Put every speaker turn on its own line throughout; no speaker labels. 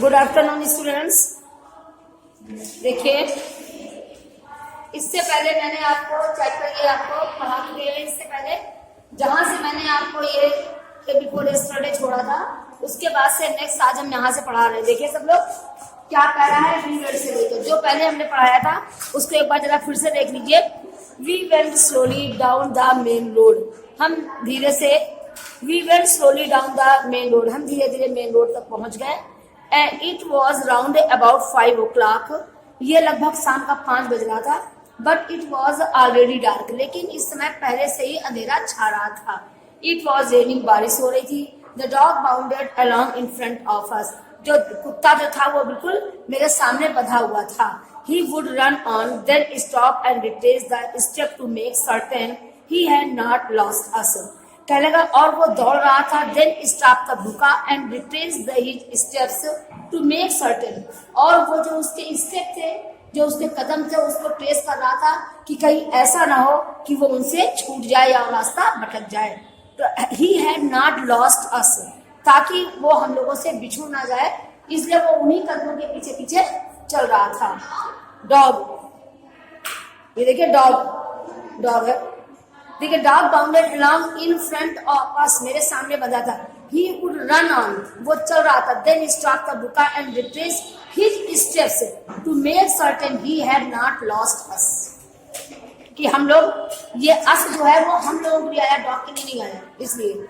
Good afternoon students. देखिए, इससे पहले मैंने आपको चैप्टर ये आपको पढ़ा दिया है। इससे पहले जहां से मैंने आपको ये बिफोर यस्टरडे छोड़ा था, उसके बाद से नेक्स्ट आज हम यहाँ से पढ़ा रहे हैं। देखिए सब लोग क्या कह रहा है, वी वेंट से लेकर जो पहले हमने पढ़ाया था उसको एक बार जरा फिर से देख लीजिए। We went slowly down the main road, हम धीरे से we went slowly down the main road, हम धीरे धीरे मेन रोड तक पहुंच गए। And it was round about 5 o'clock, ये लगभग शाम का 5 बज रहा था। But it was already dark, लेकिन इस समय पहले से ही अंधेरा छा रहा था। इट वॉज रेनिंग, बारिश हो रही थी। The dog bounded along in front of us, जो कुत्ता जो था वो बिल्कुल मेरे सामने बंधा हुआ था। He would run on then stop and retrace the step to make certain he had not lost us, कहने लगा और वो दौड़ रहा था। देन स्टॉप तब रुका and retrace the his steps to make certain, और वो जो उसके स्टेप थे, जो उसके कदम थे, उसको ट्रेस कर रहा था कि कहीं ऐसा ना हो कि वो उनसे छूट जाए या रास्ता भटक जाए। तो ही हैड नॉट लॉस्ट अस, ताकि वो हम लोगों से बिछुड़ ना जाए, इसलिए वो उन्हीं कदमों के पीछे पीछे चल रहा था। डॉग, ये देखिए डॉग है। देखिए, dog bounded along in front of us, मेरे सामने बंधा था। ही वुड रन ऑन, वो चल रहा था। देन स्टॉप द रुका and retrace his steps to make certain he had not lost us, कि हम लोग ये अस जो है वो हम लोगों के लिए आया, डॉग के लिए नहीं आया। इसलिए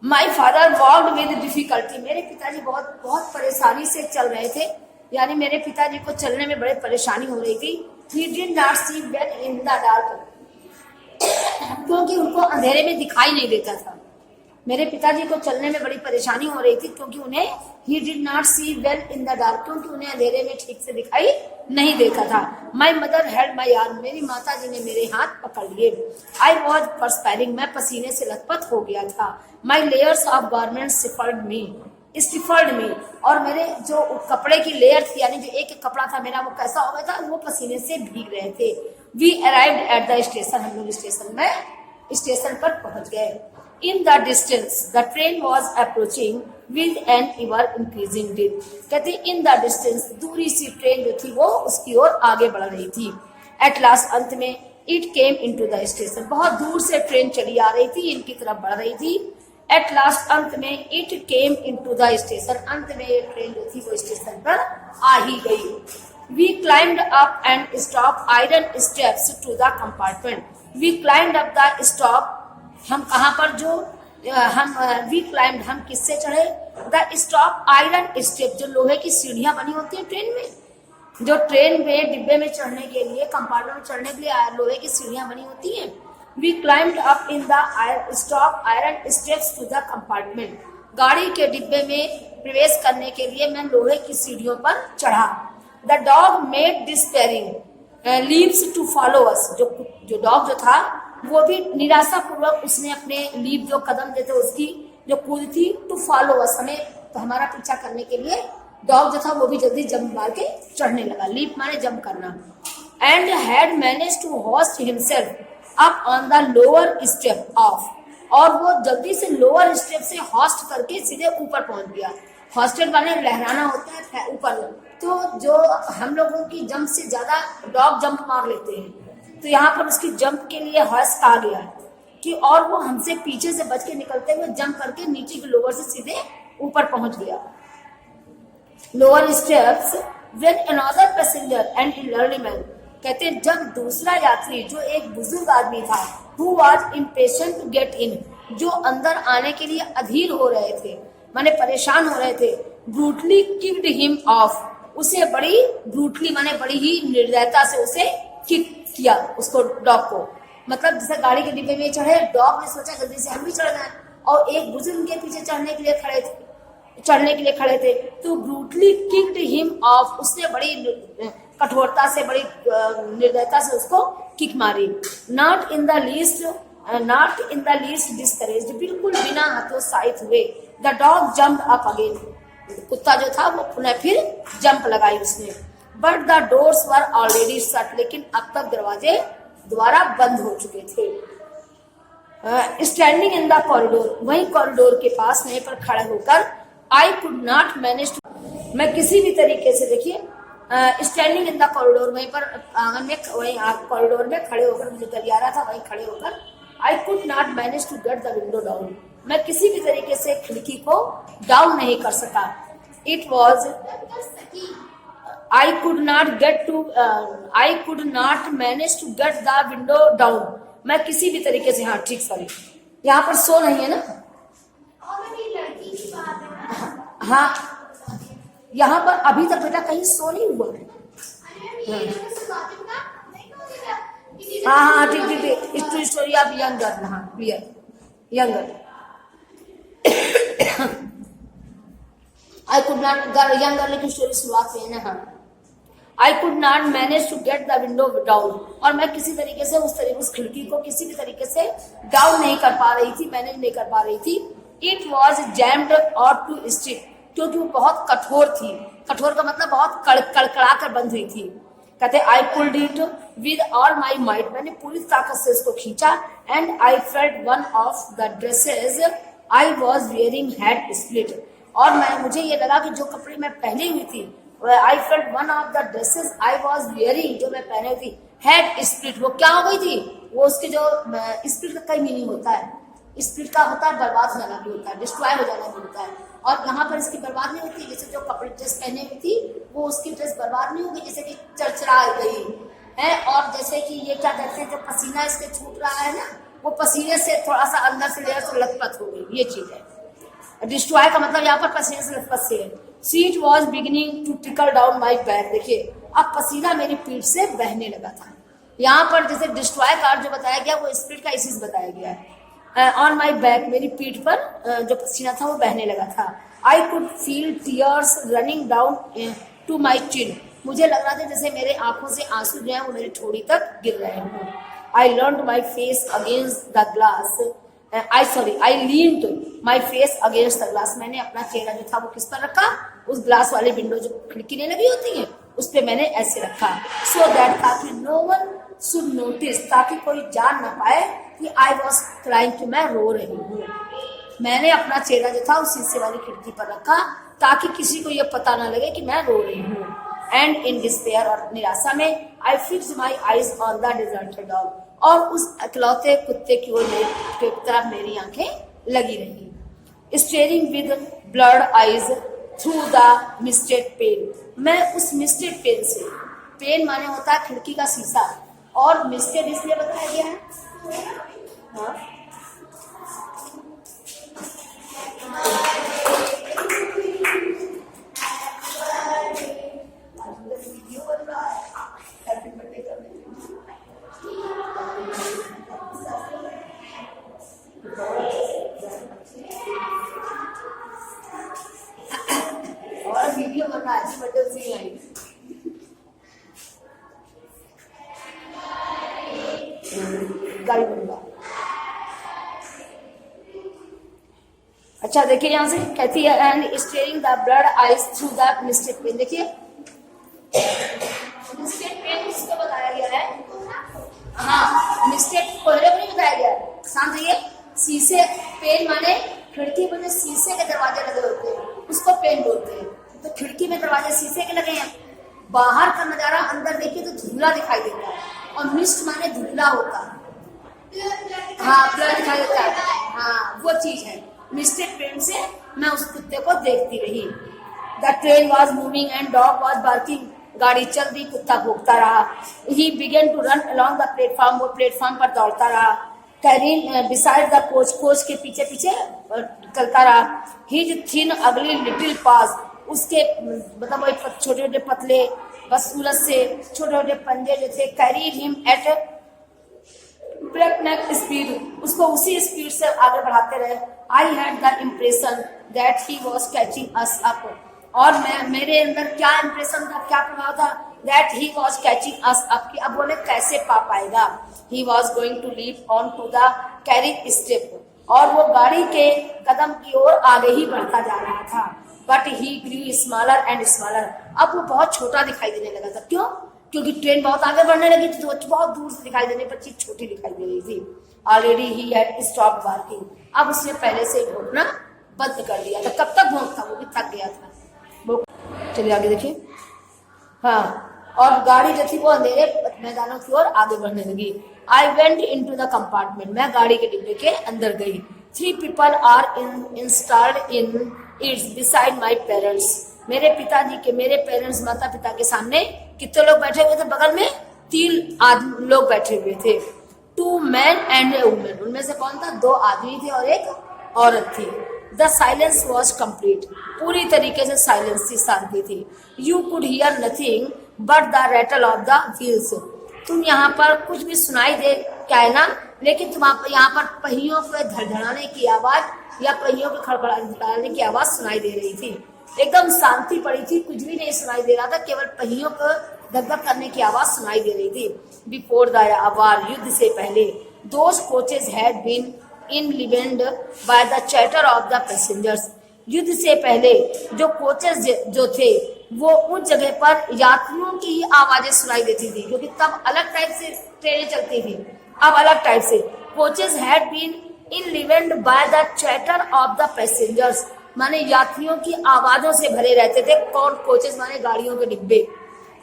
my father walked with difficulty, मेरे पिताजी बहुत बहुत परेशानी से चल रहे थे, यानी मेरे पिताजी को चलने में बड़े परेशानी हो रही थी। He did not see well in the dark, क्योंकि उनको अंधेरे में दिखाई नहीं देता था। मेरे पिताजी को चलने में बड़ी परेशानी हो रही थी, क्योंकि उन्हें he did not see well in the dark, क्योंकि उन्हें अंधेरे में ठीक से दिखाई नहीं देता था। My mother held my arm, मेरी माता जी ने मेरे हाथ पकड़ लिए। आई वॉज परस्पायरिंग, मैं पसीने से लथपथ हो गया था। माई लेयर्स ऑफ गारमेंट स्टिफल्ड मी, और मेरे जो कपड़े की लेयर थी, यानी जो एक कपड़ा था मेरा, वो कैसा हो गया था, वो पसीने से भीग रहे थे। We arrived at the station, हम लोग स्टेशन पर पहुंच गए। In the distance the train was approaching with an ever increasing din, कहते इन द डिस्टेंस, दूरी सी ट्रेन जो थी वो उसकी ओर आगे बढ़ रही थी। एट लास्ट, अंत में, it came into the station, बहुत दूर से ट्रेन चली आ रही थी, इनकी तरफ बढ़ रही थी। एट लास्ट, अंत में, it came into the station, अंत में ये ट्रेन जो थी वो स्टेशन पर आ ही गई। We climbed up and stop iron steps to the compartment, we climbed up the stop, हम कहाँ पर जो वी क्लाइम्ड, हम किससे चढ़े, द स्टॉप आयरन स्टेप, जो लोहे की सीढ़ियां बनी होती है ट्रेन में, जो ट्रेन में डिब्बे में चढ़ने के लिए, कंपार्टमेंट में चढ़ने के लिए लोहे की सीढ़ियां बनी होती हैं। We climbed up in the stop iron steps to the compartment, गाड़ी के डिब्बे में प्रवेश करने के लिए मैं लोहे की सीढ़ियों पर चढ़ा। The dog made despairing leaps to follow us, जो डॉग जो था वो भी निराशा पूर्वक उसने अपने लीव, जो कदम देते उसकी जो कूद थी, टू फॉलो अस, हमें तो हमारा पीछा करने के लिए डॉग जो था वो भी जल्दी जंप मार के चढ़ने लगा। लीप माने जंप करना। And had manage to hoist himself up on the lower step off, और वो जल्दी से लोअर स्टेप से होस्ट करके सीधे ऊपर पहुंच गया। हॉस्टेड माने लहराना होता है ऊपर, तो जो हम लोगों की जंप से ज्यादा डॉग जंप मार लेते हैं, तो यहाँ पर उसकी जंप के लिए हॉस्ट कहा गया कि, और वो हमसे पीछे से बच के निकलते हुए जंप करके नीचे के लोअर से सीधे ऊपर पहुंच गया। Lower steps when another passenger and elderly man, कहते हैं जब दूसरा यात्री, जो एक बुजुर्ग आदमी था, who was impatient to get in, जो अंदर आने के लिए अधीर हो रहे थे, माने परेशान हो रहे थे, ब्रूटली किक्ड हिम ऑफ, उसे बड़ी ब्रूटली माने बड़ी ही निर्दयता से उसे किक किया, उसको, डॉग को। मतलब जैसे गाड़ी के डिब्बे में चढ़े, डॉग ने सोचा जल्दी से हम भी चढ़ जाए, और एक बुजुर्ग के पीछे चढ़ने के लिए खड़े थे, तो ब्रूटली किक्ड हिम ऑफ, उसने बड़ी कठोरता से, बड़ी निर्दयता से उसको किक मारी। Not in the least discouraged, बिल्कुल बिना हतोत्साहित हुए। The dog jumped up again, कुत्ता जो था वो पुनः फिर जंप लगाई उसने। But the doors were already shut, लेकिन अब तक दरवाजे द्वारा बंद हो चुके थे। स्टैंडिंग इन द कॉरिडोर, वही कॉरिडोर के पास वहीं पर खड़े होकर, I could not manage to मैं किसी भी तरीके से, देखिए, स्टैंडिंग इन द कॉरिडोर, वहीं पर आंगन में, वहीं कॉरिडोर में खड़े होकर, मुझे गलियारा था, वहीं खड़े होकर, I could not manage to get the window down, मैं किसी भी तरीके से खिड़की को डाउन नहीं कर सका। It was I could not manage to get the window down, मैं किसी भी तरीके से, हाँ ठीक, सॉरी, यहाँ पर सो नहीं है ना, हाँ यहाँ पर अभी तक बेटा कहीं सो नहीं हुआ है। हाँ हाँ ठीक ठीक ठीक, इस टू स्टोरी ऑफ यंग गर्ल, हाँ clear, young girl. I could not, young girl की स्टोरी शुरुआत में है ना, हाँ। I could not manage to get the window down, और मैं किसी तरीके से उस खिड़की को किसी भी तरीके से डाउन नहीं कर पा रही थी, मैनेज नहीं कर पा रही थी। इट वॉज जैम्ड और टू स्टिक, क्योंकि वो बहुत कठोर थी, कठोर का मतलब बहुत कड़कड़ा कर बंद हुई थी। कहते I pulled it with all my might, मैंने पूरी ताकत से इसको खींचा। And I felt one of the dresses I was wearing had split, और मुझे ये लगा कि जो कपड़े मैं पहनी हुई थी, आई felt one of the dresses I was wearing, जो मैं पहने हुई थी, हैड स्प्लिट, वो क्या हो गई थी, वो उसके जो स्प्लिट का कई मीनिंग होता है, स्प्लिट का होता है बर्बाद हो जाना भी होता है, डिस्ट्रॉय हो जाना भी होता है, और यहाँ पर इसकी बर्बाद नहीं होती, जैसे जो कपड़े ड्रेस पहने हुई थी वो उसकी ड्रेस बर्बाद नहीं होगी, जैसे कि चरचरा गई है, और जैसे कि ये क्या कहते हैं, जो पसीना इसके छूट रहा है ना, वो पसीने से थोड़ा सा अंदर से लेयर से लथपथ हो गई, ये चीज है। डिस्ट्रॉय का मतलब यहाँ पर पसीने से लथपथ से है। Sweat was beginning to trickle down my back, देखिए अब पसीना मेरी पीठ से बहने लगा था। यहाँ पर जैसे डिस्ट्रॉय का जो बताया गया वो स्प्लिट का इसी से बताया गया है। ऑन माई बैक, मेरी पीठ पर जो पसीना था वो बहने लगा था। I could feel tears running down to my chin, मुझे लग रहा था जैसे मेरे आंखों से आंसू जो है वो मेरी ठोड़ी तक गिर रहे हैं। I learned my face against the glass, I leaned my face against the glass, मैंने अपना चेहरा जो था वो किस पर रखा, उस ग्लास वाले विंडो जो खिड़की नहीं लगी होती है उस पे मैंने ऐसे रखा। सो दैट, ताकि नो वन शुड नोटिस, ताकि कोई जान ना पाए कि आई वॉज क्राइंग, कि मैं रो रही हूँ। मैंने अपना चेहरा जो था उस शीशे वाली खिड़की पर रखा ताकि किसी को ये पता ना लगे कि मैं रो रही हूँ। एंड इन डिस्पेयर, और निराशा में, I fix my eyes on the deserted dog, और उस अकेलौते कुत्ते की ओर तरफ मेरी आंखें लगी रही। Staring with blood eyes through the misted pane, मैं उस मिस्टेड पेन से, पेन माने होता है खिड़की का शीशा, और मिस्टेड इसलिए बताया गया है, हाँ? और वीडियो बना अच्छी बटन सी आई। गाड़ी बनवा, अच्छा देखिए यहाँ से कहती है and staring the blood eyes through the misted pane, देखिए मिस्टेड पेन किसको बताया गया है, हाँ मिस्टेड कोहरे को नहीं बताया गया है, शांत रहिए। शीशे, पेन माने खिड़की पर जो शीशे के दरवाजे लगे होते हैं उसको पेन बोलते हैं, तो खिड़की में दरवाजे शीशे के लगे हैं, बाहर का नजारा अंदर देखिए तो धुंधला दिखाई देता है, और मिस्ट माने धुंधला होता है, हाँ ब्लड दिखाई देता है, हाँ वो चीज है। मिस्टेड पेन से मैं उस कुत्ते को देखती रही। The train was moving and dog was barking, गाड़ी चल दी, कुत्ता भौंकता रहा। He began to run along the platform, वो प्लेटफॉर्म पर दौड़ता रहा। Carrying beside the coach, coach के पीछे पीछे चलता रहा। His thin ugly little paws, उसके मतलब वो छोटे छोटे पतले बस सूरज से छोटे छोटे पंजे जो थे, carry him at breakneck speed, उसको उसी स्पीड से आगे बढ़ाते रहे। I had the impression that he was catching us up, और मेरे अंदर क्या इम्प्रेशन था, क्या प्रभाव था, that he was catching us up, कि अब बोले कैसे पा पाएगा। He was going to leap on to the carriage step, और वो गाड़ी के कदम की ओर आगे ही बढ़ता जा रहा था। But he grew smaller and smaller, अब वो बहुत छोटा दिखाई देने लगा था। क्यों? क्योंकि ट्रेन बहुत आगे बढ़ने लगी थी, तो बहुत दूर से दिखाई देने पर चीज छोटी दिखाई दे रही थी। Already he had stopped working, अब उसने पहले से भौंकना बंद कर दिया था। कब तक भौंकता, वो भी थक गया था। चलिए आगे देखिए। हाँ, और गाड़ी जो थी वो अंधेरे मैदानों की ओर आगे बढ़ने लगी। I went in to the compartment, मैं गाड़ी के डिब्बे के अंदर गई। 3 people are installed in its beside my parents, मेरे पिताजी के, मेरे पेरेंट्स माता पिता के सामने कितने लोग बैठे हुए थे? बगल में 3 आदमी लोग बैठे हुए थे। 2 men and a woman, उनमें से कौन था? 2 आदमी थे और एक औरत थी। द साइलेंस वॉज कंप्लीट, पूरी तरीके से साइलेंस थी, शांति थी। You could hear nothing but the rattle of the wheels, तुम यहाँ पर कुछ भी सुनाई दे क्या है ना, लेकिन तुम यहाँ पर पहियों के धड़धड़ाने की आवाज या पहियों के खड़खड़ाने की आवाज सुनाई दे रही थी। एकदम शांति पड़ी थी, कुछ भी नहीं सुनाई दे रहा था, केवल पहियों को धक-धक करने की आवाज सुनाई दे रही थी। बिफोर द वार, युद्ध से पहले, those coaches had been enlivened by the chatter of the passengers, युद्ध से पहले जो कोचेस जो थे वो उस जगह पर यात्रियों की ही आवाजें सुनाई देती थी, क्योंकि तब अलग टाइप से ट्रेनें चलती थी, अब अलग टाइप से। Coaches had been enlivened by the chatter of the passengers, माने यात्रियों की आवाजों से भरे रहते थे। कौन? कोचेस माने गाड़ियों के डिब्बे।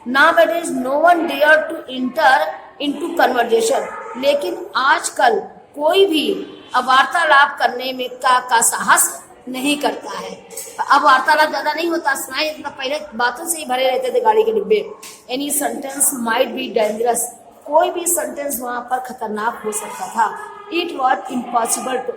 Nowadays no one dare to enter into conversation, लेकिन आजकल कोई भी वार्तालाप करने में का साहस नहीं करता है। अब वार्तालाप ज्यादा नहीं होता, सुनाई पहले बातों से ही भरे रहते थे गाड़ी के डिब्बे। Any sentence might be dangerous, कोई भी सेंटेंस वहां पर खतरनाक हो सकता था। It was impossible to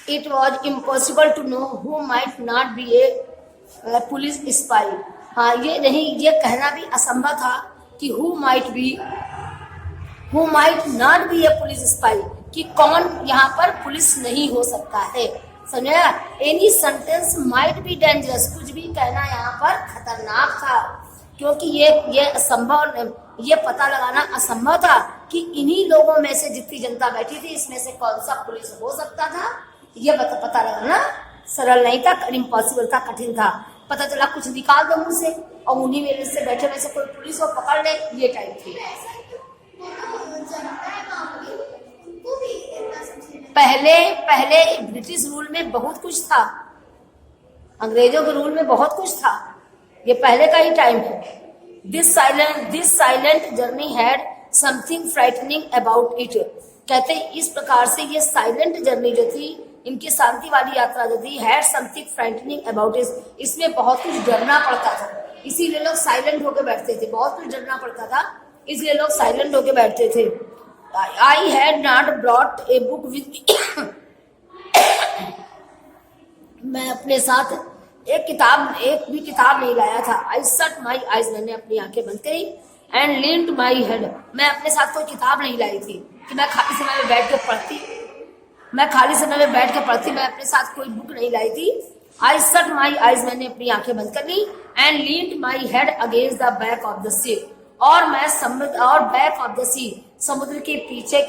It was impossible to know who might not be a police spy. हाँ, ये नहीं, ये कहना भी असंभव था कि who might not be a police spy, कि कौन यहाँ पर पुलिस नहीं हो सकता है। समझा? Any sentence might be dangerous, कुछ भी कहना यहाँ पर खतरनाक था, क्योंकि ये असंभव, ये पता लगाना असंभव था कि इन्हीं लोगों में से जितनी जनता बैठी थी इसमें से कौन सा पुलिस हो सकता था। ये पता लगाना सरल नहीं था, इम्पॉसिबल था, कठिन था। पता चला कुछ निकाल दो मुंह से और उन्हीं में से बैठे में से कोई पुलिस को पकड़ ले, ये टाइप थी। पहले ब्रिटिश रूल में बहुत कुछ था, अंग्रेजों के रूल में बहुत कुछ था, ये पहले का ही टाइम है। This silent journey had something frightening about it, कहते इस प्रकार से ये साइलेंट जर्नी जो थी, इनकी शांति वाली यात्रा जो थी, had something frightening about it, इसमें बहुत कुछ डरना पड़ता था, इसीलिए लोग साइलेंट होकर बैठते थे। बहुत कुछ डरना पड़ता था, इसलिए लोग साइलेंट होकर बैठते थे। I had not brought a book with me, मैं अपने साथ एक भी किताब नहीं लाया था। आई शट माई आईज, मैंने अपनी आंखें बंद करी। एंड लीन्ड माई हेड, मैं अपने साथ कोई किताब नहीं लाई थी कि मैं खाली समय में बैठ के पढ़ती, मैं अपने साथ कोई बुक नहीं लाई थी। आई शट माई आईज, मैंने अपनी आंखें बंद कर ली। And leaned my head against the back of the seat, और मैं बैक ऑफ द सी, समुद्र के पीछे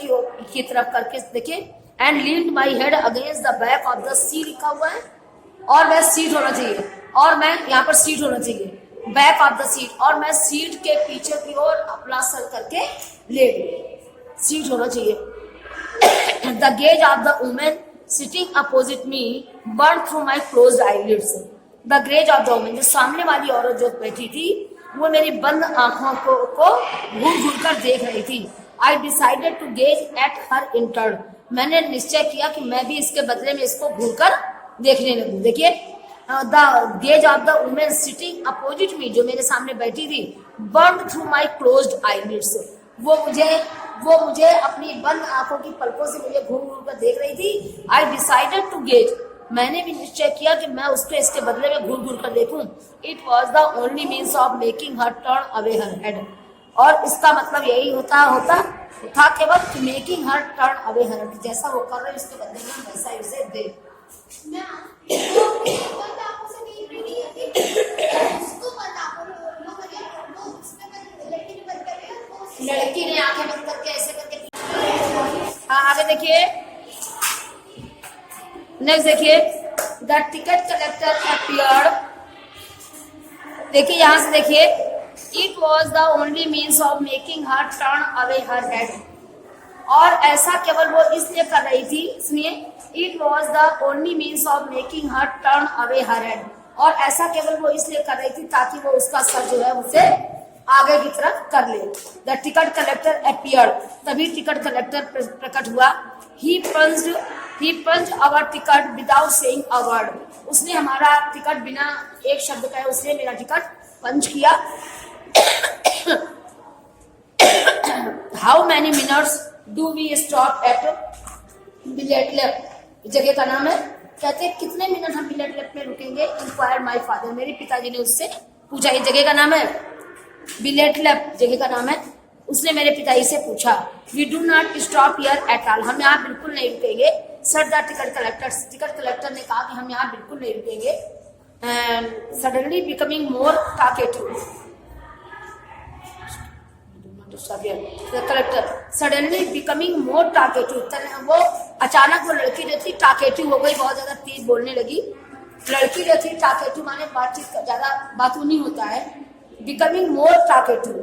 की तरफ करके देखिए। And leaned my head against the back of the seat लिखा हुआ है, और मैं सीट होना चाहिए, और मैं यहाँ पर सीट होना चाहिए, बैक ऑफ द सीट, और मैं सीट के पीछे की ओर अपना सर करके लेट गई, सीट होना चाहिए। The gaze of the woman sitting opposite me burn through my closed eyelids, the gaze of the women, जो सामने वाली औरत जो बैठी थी वो मेरी बंद आंखों को घूर कर देख रही थी। I decided to gaze at her in turn, मैंने निश्चय किया कि मैं भी इसके बदले में इसको घूर कर देखने लगूं। देखिए, the gaze of the woman sitting opposite me, जो मेरे सामने बैठी थी, burn through my closed eyelids, वो मुझे अपनी बंद आंखों की पलकों से मुझे घूर घूर कर देख रही थी। आई डिसाइडेड टू गेज, मैंने भी निश्चय किया कि मैं उसके इसके बदले में घूर घूर कर देखूं। It was the only means of making her turn away her head, और इसका मतलब यही था केवल मेकिंग हर टर्न अवे हर हेड, जैसा वो कर रहे उसके बदले में वैसा ही उसे दे। लड़की ने आंखें बंद करके ऐसे करके हाँ आगे देखिए, नेक्स्ट देखिए, द टिकट कलेक्टर अपीयर्ड, देखिए यहां से देखिए, it was the only means of making her turn away her head, और ऐसा केवल वो इसलिए कर रही थी, सुनिए, it was the only means of making her turn away her head, और ऐसा केवल वो इसलिए कर रही थी ताकि वो उसका सर जो है उसे आगे की तरफ कर ले। द टिकट कलेक्टर अपीयर्ड, तभी टिकट कलेक्टर प्रकट हुआ। He punched our ticket without saying a word, उसने हमारा टिकट बिना एक शब्द कहे उसने मेरा टिकट पंच किया। How many minutes do we stop at बिलेट लेफ्ट, जगह का नाम है, कहते हैं कितने मिनट हम बिलेट लेफ्ट में रुकेंगे, इंक्वायर माई फादर, मेरे पिताजी ने उससे पूछा। ये जगह का नाम है बिलेट लेफ्ट, जगह का नाम है, उसने मेरे पिताजी से पूछा। We do not stop here at all, हम यहाँ बिल्कुल नहीं रुकेंगे। Sir the ticket collector, ticket collector ने कहा कि हम यहाँ बिल्कुल नहीं रुकेंगे। And suddenly becoming more talkative, collector suddenly becoming more talkative, वो अचानक वो लड़की जो थी टॉकेटिव हो गई, बहुत ज्यादा तेज बोलने लगी। लड़की जो थी टॉकेटिव माने बातचीत का ज्यादा बातूनी होता है, बिकमिंग मोर टॉकेटिव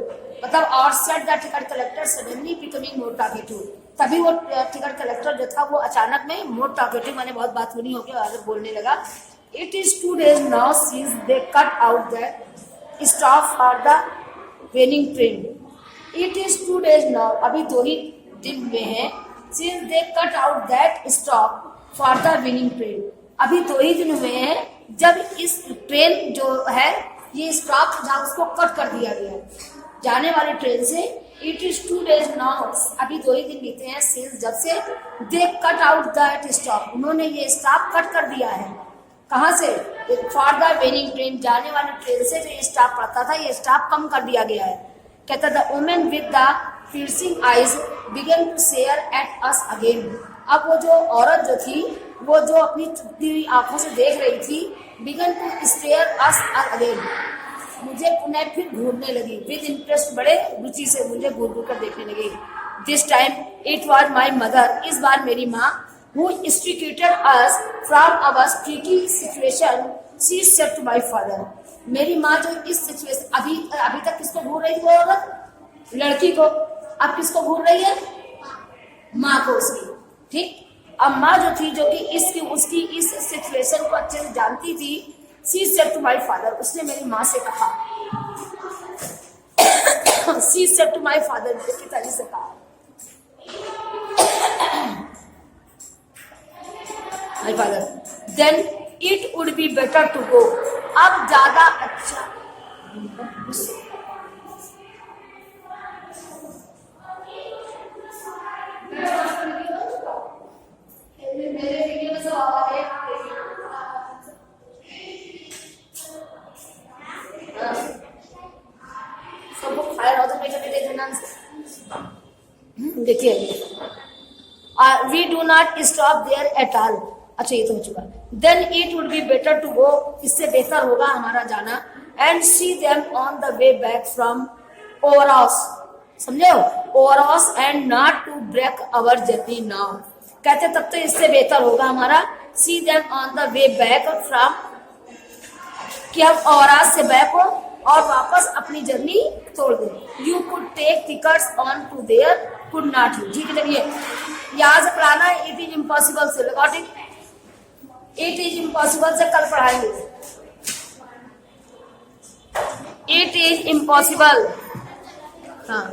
मतलब, और said the ticket collector suddenly becoming more talkative, तभी वो टिकट कलेक्टर जो था वो अचानक में मोर टॉकेटिव माने बहुत बातूनी हो गया और बोलने लगा। It is 2 days now since they cut out that stop for the वेनिंग train, it is 2 days now, अभी 2 ही दिन हुए हैं, since they cut out that stop for the winning train, अभी 2 ही दिन हुए हैं जब इस ट्रेन जो है ये स्टॉप जहाँ उसको कट कर दिया गया जाने वाली ट्रेन से। इट इज 2 days नाउ, अभी 2 ही दिन बीते हैं, सिंस जब से दे कट आउट दैट स्टॉप, उन्होंने ये स्टॉप कट कर दिया है। कहाँ से? फॉर द विनिंग ट्रेन, जाने वाली ट्रेन से जो स्टॉप पड़ता था ये स्टॉप कम कर दिया गया है। कहता the women with the piercing eyes began to stare at us again, अब वो जो औरत जो थी वो जो अपनी चुपती हुई आंखों से देख रही थी, began to stare us again, मुझे पुनः फिर घूरने लगी। विद इंटरेस्ट, बड़े रुचि से मुझे घूर घूर कर देखने लगी। This time it was my mother, इस बार मेरी माँ, who extricated us from our tricky situation, she said to my father, मेरी माँ जो इस सिचुएशन, अभी तक किसको घूर रही थी वो औरत? लड़की को, अब किसको घूर रही है? माँ को उसकी, ठीक। अब माँ जो थी जो कि उसकी इस सिचुएशन को अच्छे से जानती थी, she said to my father, उसने मेरी माँ से कहा, she said to my father, मेरे पिताजी से कहा, my father, then it would be better to go, अब ज्यादा अच्छा, मेरे वीडियो में सब आवाज है, सबको खाया रहा था बेटे ध्यान से देखिए। We do not stop there at all, अच्छा ये तो हो चुका। Then it would be better to go, इससे बेहतर होगा हमारा जाना। And see them on the way back from Overaus, समझे हो, Overaus, and not to break our journey now, कहते तब तो इससे बेहतर होगा हमारा। See them on the way back from, कि हम ओवरऑस से बैक हो और वापस अपनी जर्नी तोड़ दें। You could take tickets on to there, could not you, ठीक है। चलिए यहाँ से पढ़ाना है, इट इज इम्पॉसिबल से, रिकॉर्डिंग इट इज इम्पॉसिबल से कल पढ़ाएंगे। इट इज इम्पॉसिबल, हाँ